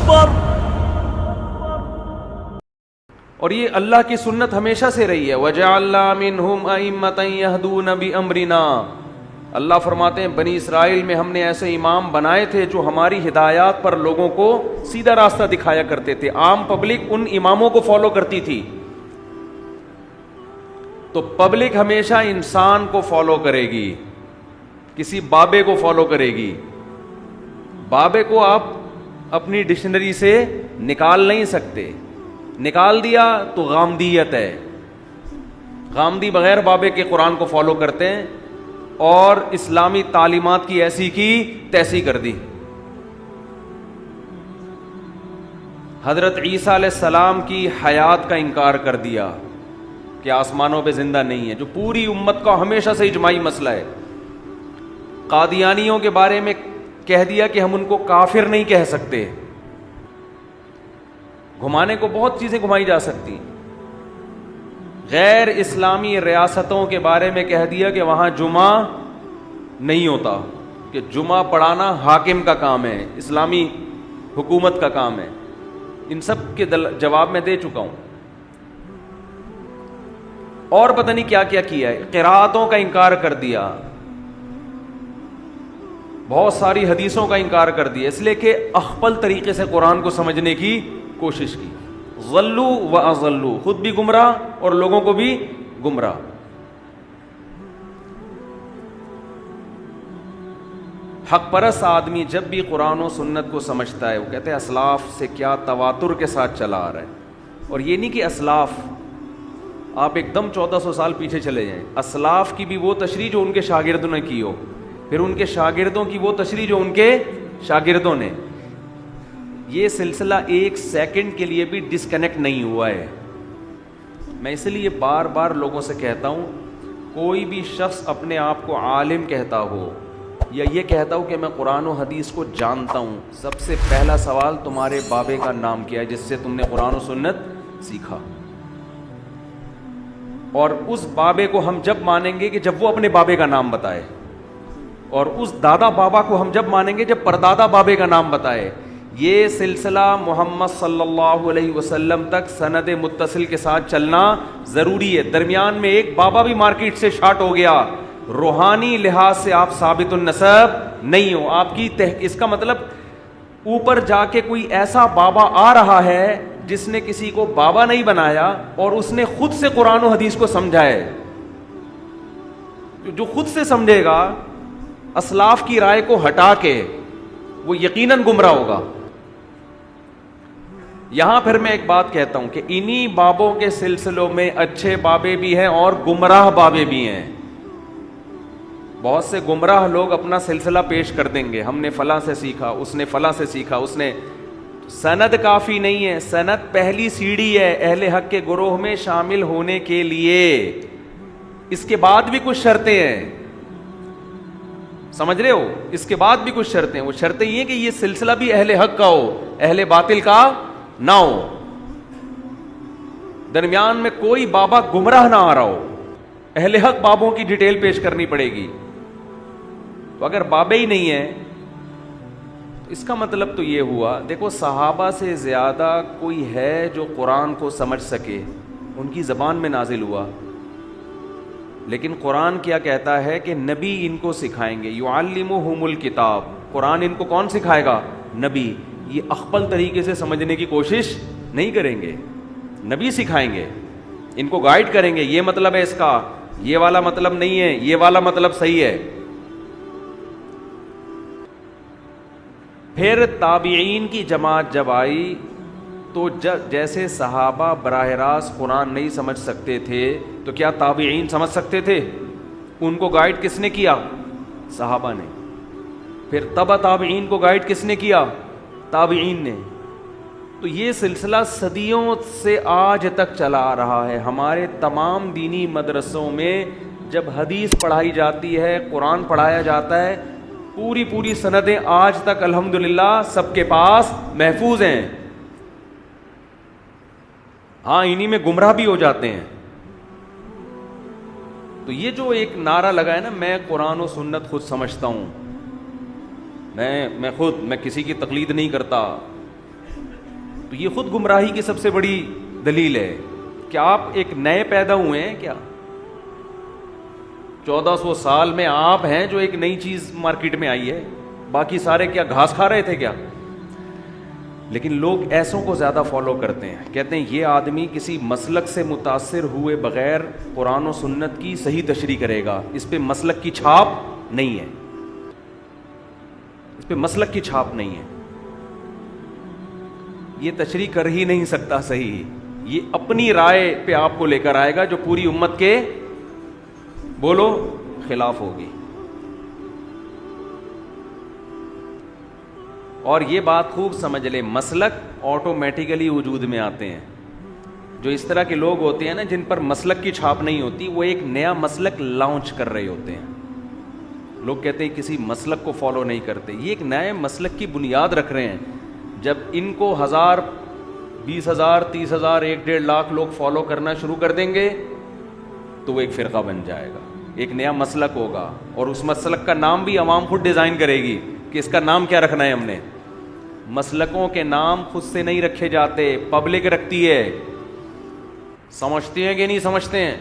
اکبر. اور یہ اللہ کی سنت ہمیشہ سے رہی ہے. وَجَعَلْنَا مِنْهُمْ أَئِمَّةً يَهْدُونَ بِأَمْرِنَا. اللہ فرماتے ہیں بنی اسرائیل میں ہم نے ایسے امام بنائے تھے جو ہماری ہدایات پر لوگوں کو سیدھا راستہ دکھایا کرتے تھے. عام پبلک ان اماموں کو فالو کرتی تھی. تو پبلک ہمیشہ انسان کو فالو کرے گی, کسی بابے کو فالو کرے گی. بابے کو آپ اپنی ڈکشنری سے نکال نہیں سکتے. نکال دیا تو غامدیت ہے. غامدی بغیر بابے کے قرآن کو فالو کرتے ہیں اور اسلامی تعلیمات کی ایسی کی تیسی کر دی. حضرت عیسیٰ علیہ السلام کی حیات کا انکار کر دیا کہ آسمانوں پہ زندہ نہیں ہے, جو پوری امت کا ہمیشہ سے اجماعی مسئلہ ہے. قادیانیوں کے بارے میں کہہ دیا کہ ہم ان کو کافر نہیں کہہ سکتے. گھمانے کو بہت چیزیں گھمائی جا سکتی. غیر اسلامی ریاستوں کے بارے میں کہہ دیا کہ وہاں جمعہ نہیں ہوتا, کہ جمعہ پڑھانا حاکم کا کام ہے, اسلامی حکومت کا کام ہے. ان سب کے جواب میں دے چکا ہوں. اور پتہ نہیں کیا کیا کیا ہے. قرأتوں کا انکار کر دیا, بہت ساری حدیثوں کا انکار کر دیا, اس لیے کہ اخپل طریقے سے قرآن کو سمجھنے کی کوشش کی. ضلوا و اضلوا, خود بھی گمراہ اور لوگوں کو بھی گمراہ. حق پرست آدمی جب بھی قرآن و سنت کو سمجھتا ہے وہ کہتے ہیں اسلاف سے کیا تواتر کے ساتھ چلا آ رہا ہے. اور یہ نہیں کہ اسلاف آپ ایک دم 1400 سال پیچھے چلے جائیں. اسلاف کی بھی وہ تشریح جو ان کے شاگردوں نے کی ہو, پھر ان کے شاگردوں کی وہ تشریح جو ان کے شاگردوں نے. یہ سلسلہ ایک سیکنڈ کے لیے بھی ڈسکنیکٹ نہیں ہوا ہے. میں اس لیے بار بار لوگوں سے کہتا ہوں, کوئی بھی شخص اپنے آپ کو عالم کہتا ہو یا یہ کہتا ہو کہ میں قرآن و حدیث کو جانتا ہوں, سب سے پہلا سوال تمہارے بابے کا نام کیا ہے جس سے تم نے قرآن و سنت سیکھا. اور اس بابے کو ہم جب مانیں گے کہ جب وہ اپنے بابے کا نام بتائے, اور اس دادا بابا کو ہم جب مانیں گے جب پردادا بابے کا نام بتائے. یہ سلسلہ محمد صلی اللہ علیہ وسلم تک سند متصل کے ساتھ چلنا ضروری ہے. درمیان میں ایک بابا بھی مارکیٹ سے شارٹ ہو گیا, روحانی لحاظ سے آپ ثابت النسب نہیں ہو. آپ کی اس کا مطلب اوپر جا کے کوئی ایسا بابا آ رہا ہے جس نے کسی کو بابا نہیں بنایا اور اس نے خود سے قرآن و حدیث کو سمجھا ہے. جو خود سے سمجھے گا اسلاف کی رائے کو ہٹا کے وہ یقیناً گمراہ ہوگا. یہاں پھر میں ایک بات کہتا ہوں کہ انہی بابوں کے سلسلوں میں اچھے بابے بھی ہیں اور گمراہ بابے بھی ہیں. بہت سے گمراہ لوگ اپنا سلسلہ پیش کر دیں گے, ہم نے فلاں سے سیکھا, اس نے فلاں سے سیکھا, اس نے. سند کافی نہیں ہے, سند پہلی سیڑھی ہے اہل حق کے گروہ میں شامل ہونے کے لیے. اس کے بعد بھی کچھ شرطیں ہیں, سمجھ رہے ہو, اس کے بعد بھی کچھ شرطیں. وہ شرطیں یہ کہ یہ سلسلہ بھی اہل حق کا ہو, اہل باطل کا نہ ہو, درمیان میں کوئی بابا گمراہ نہ آ رہا ہو. اہل حق بابوں کی ڈیٹیل پیش کرنی پڑے گی. تو اگر بابے ہی نہیں ہیں اس کا مطلب تو یہ ہوا, دیکھو صحابہ سے زیادہ کوئی ہے جو قرآن کو سمجھ سکے, ان کی زبان میں نازل ہوا. لیکن قرآن کیا کہتا ہے کہ نبی ان کو سکھائیں گے. یعلمہم الکتاب, قرآن ان کو کون سکھائے گا؟ نبی. یہ اخپل طریقے سے سمجھنے کی کوشش نہیں کریں گے, نبی سکھائیں گے, ان کو گائیڈ کریں گے. یہ مطلب ہے اس کا, یہ والا مطلب نہیں ہے, یہ والا مطلب صحیح ہے. پھر تابعین کی جماعت جب آئی تو جیسے صحابہ براہ راست قرآن نہیں سمجھ سکتے تھے تو کیا تابعین سمجھ سکتے تھے؟ ان کو گائیڈ کس نے کیا؟ صحابہ نے. پھر تبع تابعین کو گائیڈ کس نے کیا؟ تابعین نے. تو یہ سلسلہ صدیوں سے آج تک چلا آ رہا ہے. ہمارے تمام دینی مدرسوں میں جب حدیث پڑھائی جاتی ہے, قرآن پڑھایا جاتا ہے, پوری سندیں آج تک الحمدللہ سب کے پاس محفوظ ہیں. ہاں انہی میں گمراہ بھی ہو جاتے ہیں. تو یہ جو ایک نعرہ لگا ہے نا, میں قرآن و سنت خود سمجھتا ہوں, میں کسی کی تقلید نہیں کرتا, تو یہ خود گمراہی کی سب سے بڑی دلیل ہے کہ آپ ایک نئے پیدا ہوئے ہیں کیا؟ 1400 سال میں آپ ہیں جو ایک نئی چیز مارکیٹ میں آئی ہے، باقی سارے کیا گھاس کھا رہے تھے کیا؟ لیکن لوگ ایسوں کو زیادہ فالو کرتے ہیں، کہتے ہیں یہ آدمی کسی مسلک سے متاثر ہوئے بغیر قرآن و سنت کی صحیح تشریح کرے گا، اس پہ مسلک کی چھاپ نہیں ہے، اس پہ مسلک کی چھاپ نہیں ہے، یہ تشریح کر ہی نہیں سکتا صحیح، یہ اپنی رائے پہ آپ کو لے کر آئے گا جو پوری امت کے بولو خلاف ہوگی۔ اور یہ بات خوب سمجھ لے، مسلک آٹومیٹیکلی وجود میں آتے ہیں۔ جو اس طرح کے لوگ ہوتے ہیں نا جن پر مسلک کی چھاپ نہیں ہوتی، وہ ایک نیا مسلک لانچ کر رہے ہوتے ہیں۔ لوگ کہتے ہیں کسی مسلک کو فالو نہیں کرتے، یہ ایک نئے مسلک کی بنیاد رکھ رہے ہیں۔ جب ان کو 1000 20,000 30,000 1.5 لاکھ لوگ فالو کرنا شروع کر دیں گے تو وہ ایک فرقہ بن جائے گا، ایک نیا مسلک ہوگا، اور اس مسلک کا نام بھی عوام خود ڈیزائن کرے گی کہ اس کا نام کیا رکھنا ہے ہم نے۔ مسلکوں کے نام خود سے نہیں رکھے جاتے، پبلک رکھتی ہے۔ سمجھتے ہیں کہ نہیں سمجھتے ہیں؟